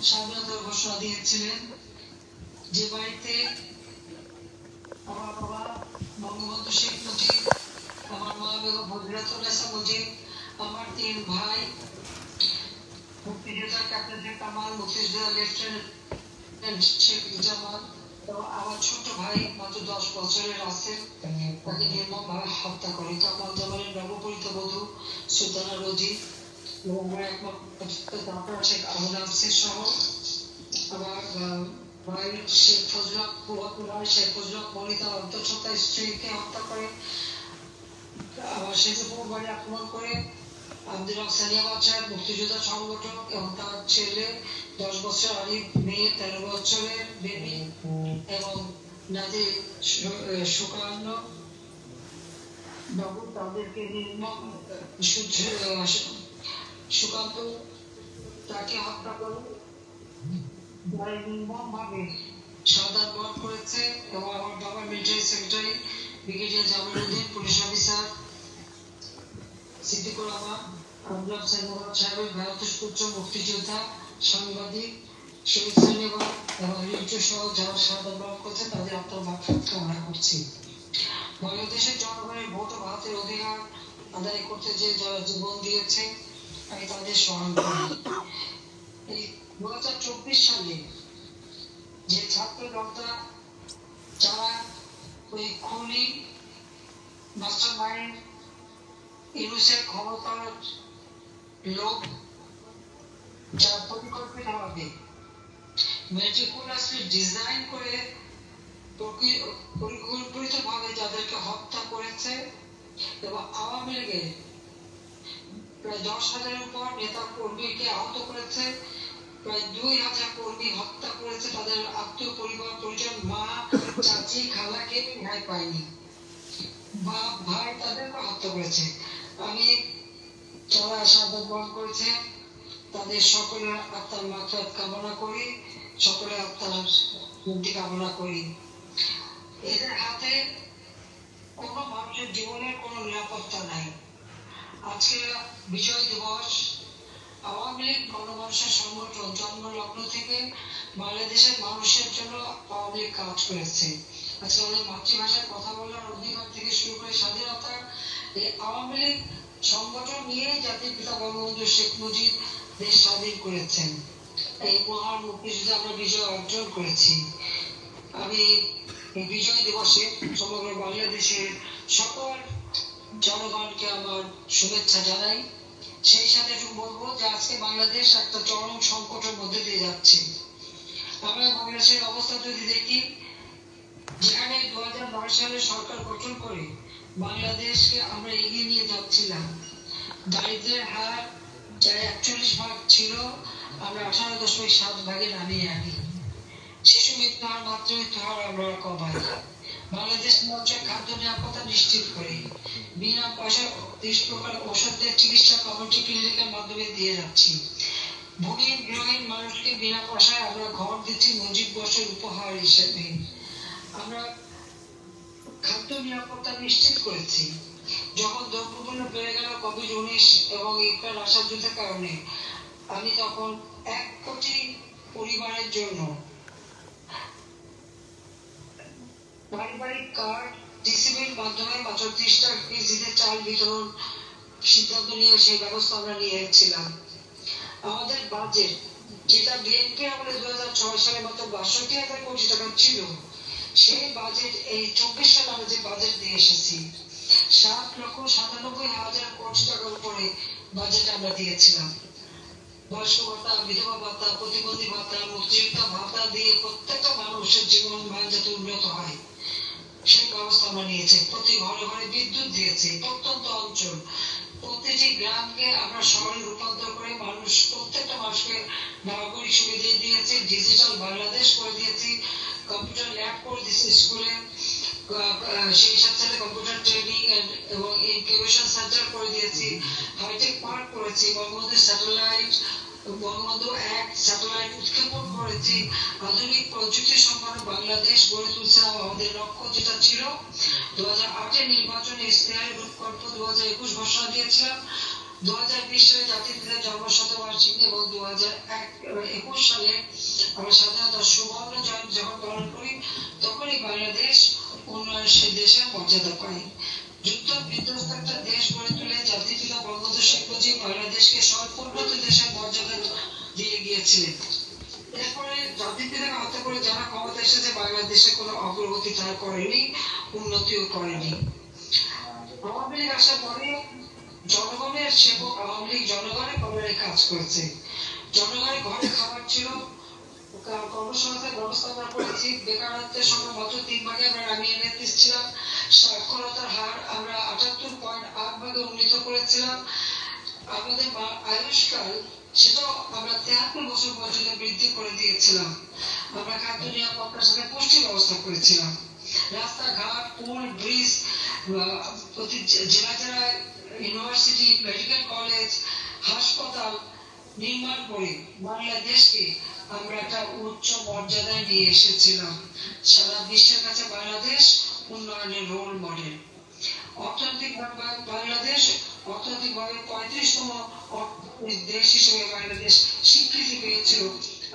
স্বাধীনতার ঘোষণা দিয়েছিলেন, যে বাড়িতে আমার বাবা বঙ্গবন্ধু শেখ মুজিব, আমার মা বেগম ফজিলাতুন্নেসা মুজিব, আমার 3 ভাই মুক্তিযোদ্ধা ক্যাপ্টেন শেখ কামাল, মুক্তিযোদ্ধা লেফটেন্যান্ট শেখ জামাল এবং আমার ছোট ভাই মাত্র 10 বছরের আছে, তাকে নির্মমভাবে হত্যা করে। কামাল জামালের নবপরিত বধূ সুলতানা রোজি এবং আমার একমাত্র শেখ আবুল নাসির সহ আমার ভাই শেখ ফজলুল মনি তার অন্তঃসত্ত্বা স্ত্রীকে হত্যা করে। আবার শেখপুর বাড়ি আক্রমণ করে আব্দুল হক সানিয়াবাদ সাহেব মুক্তিযোদ্ধা সংগঠক এবং তার ছেলে 10 বছর আরিফ, মেয়ে 13 বছরের বেবি এবং নাজির সুকান্ন বাবু, তাদেরকে সুকান্ত তাকে হত্যা করে নির্মমভাবে শাহাদাত বরণ করেছে। এবং আমার বাবা military secretary brigadier Jamaluddin, police officer Siddiqur Rahman, Abdul সাহেবের ভারতের পুত্র মুক্তিযোদ্ধা, সাংবাদিক শহীদ সানিয়াবাদ এবং রিন্টু সহ যারা শাহাদাত বরণ করেছে তাদের আত্মার মাগফিরাত কামনা করছি। বাংলাদেশের জনগণের ভোট ও ভাতের অধিকার আদায় করতে যে যারা জীবন দিয়েছে আমি তাদের স্মরণ করি। এই 2024 সালে যে ছাত্র জনতা যারা ওই খুনি মাস্টার মাইন্ড ইউনুসের ক্ষমতার লোক, যারা পরিকল্পিতভাবে মেটিকুলাসলি ডিজাইন করে পরিকল্পিতভাবে যাদেরকে হত্যা করেছে এবং আওয়ামী লীগের প্রায় 10,000-এর উপর নেতা কর্মীকে আহত করেছে, প্রায় 2,000 কর্মী হত্যা করেছে, তাদের আত্মীয় পরিবার পরিজন, মা চাচি খালাকে ন্যায় পায়নি, বাপ ভাই তাদেরকে হত্যা করেছে। আমি যারা শাহাদাত বরণ করেছে তাদের সকলের আত্মার মাগফিরাত কামনা করি, সকলের আত্মার মুক্তি কামনা করি। এদের হাতে কোনো মানুষের জীবনের কোনো নিরাপত্তা নাই। আজকে বিজয় দিবস, আওয়ামী লীগ গণমানুষের সংগঠন জন্মলগ্ন থেকে বাংলাদেশের মানুষের জন্য আওয়ামী লীগ কাজ করেছে। আজকে আমাদের মাতৃভাষায় কথা বলার অধিকার থেকে শুরু করে স্বাধীনতা, এই আওয়ামী লীগ সংগঠন নিয়ে জাতির পিতা বঙ্গবন্ধু শেখ মুজিব দেশ স্বাধীন করেছেন। এই মহান মুক্তিযুদ্ধে আমরা বিজয় অর্জন করেছি। আমি এই বিজয় দিবসে সমগ্র বাংলাদেশের সকল জনগণকে আমার শুভেচ্ছা জানাই। সেই সাথে বলবো যে আজকে বাংলাদেশ একটা চরম সংকটের মধ্যে দিয়ে যাচ্ছে। আমরা বাংলাদেশের অবস্থা যদি দেখি, যেখানে 2009 সালে সরকার গঠন করে বাংলাদেশকে আমরা এগিয়ে নিয়ে যাচ্ছিলাম, দারিদ্রের হার যা 41% ছিল আমরা 18.7% নামিয়ে আনি। শিশু মৃত্যু হার, মাতৃমৃত্যু হার আমরা কমাই। বাংলাদেশ মানুষের খাদ্য নিরাপত্তা নিশ্চিত করে বিনা পয়সায় 30 প্রকার ওষুধের চিকিৎসা কমিউনিটি ক্লিনিকের মাধ্যমে দিয়ে যাচ্ছি। ভূমিহীন গৃহহীন মানুষকে বিনা পয়সায় আমরা ঘর দিচ্ছি মুজিব বর্ষের উপহার হিসেবে। আমরা খাদ্য নিরাপত্তা নিশ্চিত করেছি। যখন দ্রব্যমূল্য বেড়ে গেল COVID-19 এবং ইউক্রেন রাশিয়া যুদ্ধের কারণে, আমি তখন 1 কোটি পরিবারের জন্য পারিবারিক কার্ড ডিসিবির মাধ্যমে মাত্র 30টা কেজিতে চাল বিতরণ সিদ্ধান্ত নিয়ে সেই ব্যবস্থা আমরা নিয়েছিলাম। আমাদের বাজেট, যেটা বিএনপি আমাদের 2006 সালে মাত্র 62,000 কোটি টাকা ছিল, সেই বাজেট এই 24 সালে আমরা যে বাজেট দিয়ে এসেছি 7,97,000 কোটি টাকার উপরে বাজেট আমরা দিয়েছিলাম। বয়স্ক ভাতা, বিধবা ভাতা, প্রতিবন্ধী ভাতা, মুক্তিযোদ্ধা ভাতা দিয়ে প্রত্যেকটা মানুষের জীবন মান যাতে উন্নত হয় সেই ব্যবস্থা আমরা নিয়েছি। প্রতি ঘরে ঘরে বিদ্যুৎ দিয়েছি। প্রত্যন্ত অঞ্চল, প্রতিটি গ্রামকে আমরা শহরে রূপান্তর করে প্রত্যেকটা মানুষকে নাগরিক সুবিধা দিয়েছি। ডিজিটাল বাংলাদেশ করে দিয়েছি। কম্পিউটার ল্যাব করে দিয়েছি স্কুলে। সেই সাথে কম্পিউটার ট্রেনিং এবং ইনকিউবেশন সেন্টার করে দিয়েছি। হাইটেক পার্ক করেছি। বঙ্গবন্ধু স্যাটেলাইট, বঙ্গবন্ধু 1 স্যাটেলাইট উৎক্ষেপণ করেছি। আধুনিক প্রযুক্তি সম্পন্ন বাংলাদেশ গড়ে তুলছিলাম। আমাদের লক্ষ্য যেটা ছিল 2008 নির্বাচনে ইশতেহারে রূপকল্প 2021 ঘোষণা দিয়েছিলাম, 2020 সালে জাতির পিতার জন্মশতবার্ষিকী এবং 2021 সালে আমরা স্বাধীনতার সুবর্ণ জয়ন্তী যখন পালন করি, তখনই বাংলাদেশ উন্নয়নশীল দেশের মর্যাদা পায়। যুদ্ধ বিধ্বস্ত একটা দেশ গড়ে তুলে জাতির পিতা বঙ্গবন্ধু শেখ মুজিব বাংলাদেশকে সর্বোন্নত দেশের মর্যাদা দিয়ে গিয়েছিলেন। এরপরে জাতির পিতাকে হত্যা করে যারা ক্ষমতা এসেছে, বাংলাদেশে কোনো অগ্রগতি তারা করেনি, উন্নতিও করেনি। আওয়ামী লীগ আসার পরে জনগণের সেবক আওয়ামী লীগ জনগণের কল্যাণে কাজ করেছে। জনগণের ঘরে খাবার ছিল, কর্মসংস্থান ব্যবস্থা আমরা করেছি, বেকারত্বের সংখ্যা মাত্র 3 ভাগে আমরা নামিয়ে এনে দিচ্ছিলাম, সাক্ষরতার হার আমরা 78.8 ভাগে উন্নীত করেছিলাম, আমাদের আয়ুষ্কাল সেটাও আমরা 73 বছর পর্যন্ত বৃদ্ধি করে দিয়েছিলাম, আমরা খাদ্য নিরাপত্তার সাথে পুষ্টি ব্যবস্থা করেছিলাম, রাস্তাঘাট, পুল, ব্রিজ, প্রতি জেলা জেলায় ইউনিভার্সিটি, মেডিকেল কলেজ, হাসপাতাল নির্মাণ করে বাংলাদেশকে আমরা একটা উচ্চ মর্যাদায় নিয়ে এসেছিলাম। সারা বিশ্বের কাছে বাংলাদেশ উন্নয়নের রোল মডেল। অর্থনৈতিক বাংলাদেশ অর্থনৈতিকভাবে 35তম দেশ হিসেবে বাংলাদেশ স্বীকৃতি পেয়েছিল।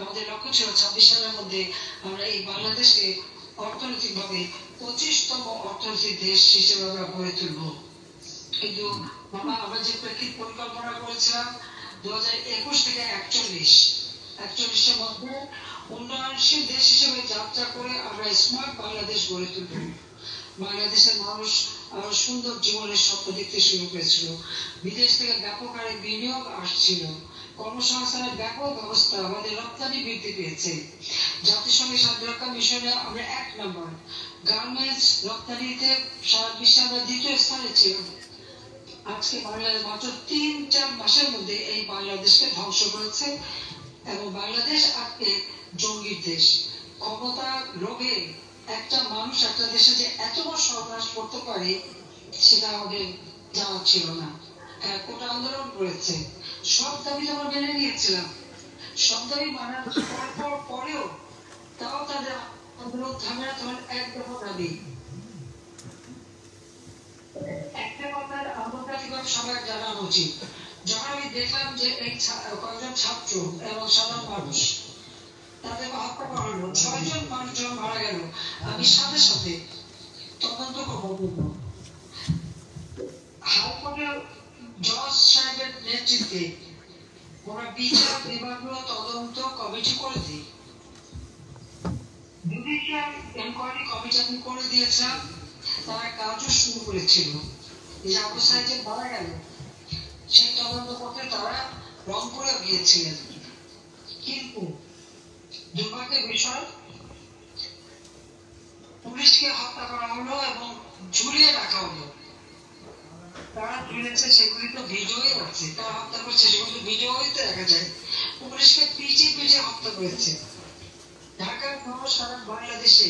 আমাদের লক্ষ্য ছিল 26 সালের মধ্যে আমরা এই বাংলাদেশকে অর্থনৈতিকভাবে 25তম অর্থনৈতিক দেশ হিসেবে আমরা গড়ে তুলব। কিন্তু আমরা যে প্রেক্ষিত পরিকল্পনা করেছিলাম 2021 থেকে 41-এর মধ্যে উন্নয়নশীল দেশ হিসেবে যাত্রা করে আমরা স্মার্ট বাংলাদেশ গড়ে তুলব। বাংলাদেশের মানুষ আরো সুন্দর জীবনের স্বপ্ন দেখতে শুরু করেছিল, বিদেশ থেকে ব্যাপক হারে বিনিয়োগ আসছিল, কর্মসংস্থানের ব্যাপক ব্যবস্থা, আমাদের রপ্তানি বৃদ্ধি পেয়েছে। জাতিসংঘের শান্তিরক্ষা মিশনে আমরা 1 নম্বর, গার্মেন্টস রপ্তানিতে সারা বিশ্বে আমরা 2য় স্থানে ছিলাম। আজকে বাংলাদেশ মাত্র 3-4 মাসের মধ্যে এই বাংলাদেশকে ধ্বংস করেছে এবং বাংলাদেশ আজকে জঙ্গির দেশ। ক্ষমতা লোভে একটা মানুষ একটা দেশে যে এত বড় সর্বনাশ করতে পারে সেটা আমাদের জানা ছিল না। কোটা আন্দোলন করেছে, সব দাবি আমরা মেনে নিয়েছিলাম, সব দাবি মানার পরেও তাও তাদের আন্দোলন থামে না। তখন এক দফা দাবি, একটা কথার আন্তর্জাতিকভাবে সবাই জানানো উচিত। যখন আমি দেখলাম যে এই কয়েকজন ছাত্র এবং সাধারণ মানুষ তাদের হত্যা করা হলো, 6 জন মানুষ যখন মারা গেল, আমি সাথে সাথে তদন্ত করব। হাইকোর্টের জজ সাহেবের নেতৃত্বে ওরা বিচার বিভাগীয় তদন্ত কমিটি করে দিই, জুডিশিয়াল এনকোয়ারি কমিটি আমি করে দিয়েছিলাম। তারা কাজও শুরু করেছিল। এই আবু সাহেব যে মারা গেল সেই তদন্ত করতে তারা রংপুরে গিয়েছিলেন, কিন্তু দুর্ভাগ্যের বিষয় পুলিশকে হত্যা করা হলো এবং ঝুলিয়ে রাখা হলো। তারা ঝুলেছে সেগুলি তো ভিডিওই আছে, তারা হত্যা করছে সেগুলো ভিডিওই তো দেখা যায়। পুলিশকে পিটিয়ে হত্যা করেছে। ঢাকার সহ সারা বাংলাদেশে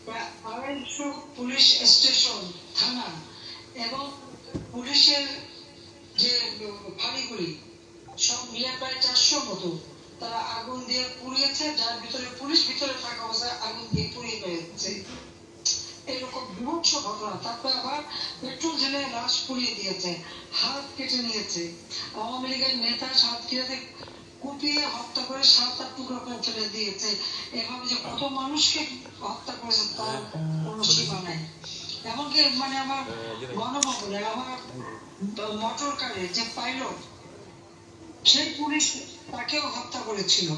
প্রায় 250 পুলিশ স্টেশন, থানা এবং পুলিশের যে ফাঁড়িগুলি সব মিলে প্রায় 400 মতো তারা আগুন দিয়ে পুড়িয়েছে, যার ভিতরে পুলিশ ভিতরে থাকা অবস্থায় আগুন দিয়ে পুড়িয়ে ফেলেছে। এরকম বিভৎস ঘটনা। তারপরে আবার পেট্রোল ঢেলে লাশ পুড়িয়ে দিয়েছে, হাত কেটে নিয়েছে। আওয়ামী লীগের নেতা সাতক্ষীরাতে কুপিয়ে হত্যা করে 7-8 টুকরো করে ফেলে দিয়েছে। এভাবে যে কত মানুষকে হত্যা করেছে তার কোনো সীমা নাই। এমনকি মানে আমার গণভবনে আমার মোটর কারে যে পাইলট, সেই পুলিশ তাকেও হত্যা করেছিল।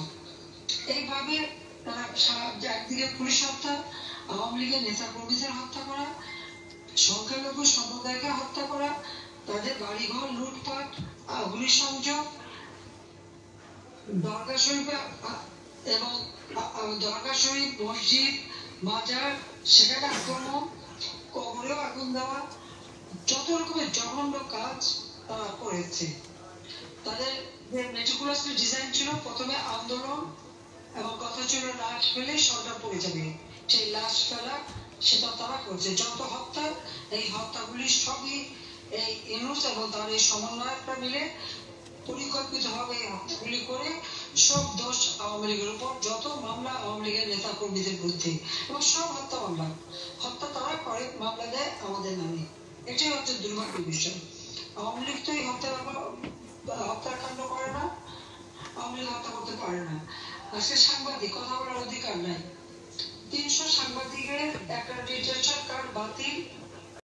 এইভাবে তারা একদিকে পুলিশ হত্যা, আওয়ামী লীগের নেতা কর্মীদের হত্যা করা, সংখ্যালঘু সম্প্রদায়কে হত্যা করা, তাদের বাড়িঘর লুটপাট, অগ্নিসংযোগ, দরগা শরীফ এবং দরগা শরীফ, মসজিদ, মাজার সেখানে আক্রমণ, কবরেও আগুন দেওয়া, যত রকমের জঘন্য কাজ তারা করেছে। তাদের যে মেটিকুলাস ডিজাইন ছিল, প্রথমে আন্দোলন এবং কথা ছিল লাশ ফেলে সরকার পড়ে যাবে, সেই লাশ ফেলা সেটা তারা করছে। যত হত্যা, এই হত্যাগুলি সবই এই ইউনূস এবং তার এই সমন্বয়করা মিলে পরিকল্পিতভাবে এই হত্যাগুলি করে সব দোষ আওয়ামী লীগের উপর, যত মামলা আওয়ামী লীগের নেতা কর্মীদের বিরুদ্ধে এবং সব হত্যা মামলা, হত্যা তারা করে, মামলা দেয় আমাদের নামে। এটাই হচ্ছে দুর্ভাগ্যের বিষয়। আওয়ামী লীগ তো এই হত্যা আজকে সাংবাদিক কথা বলার অধিকার নাই। 300 সাংবাদিকের অ্যাক্রেডিটেশন কার্ড বাতিল,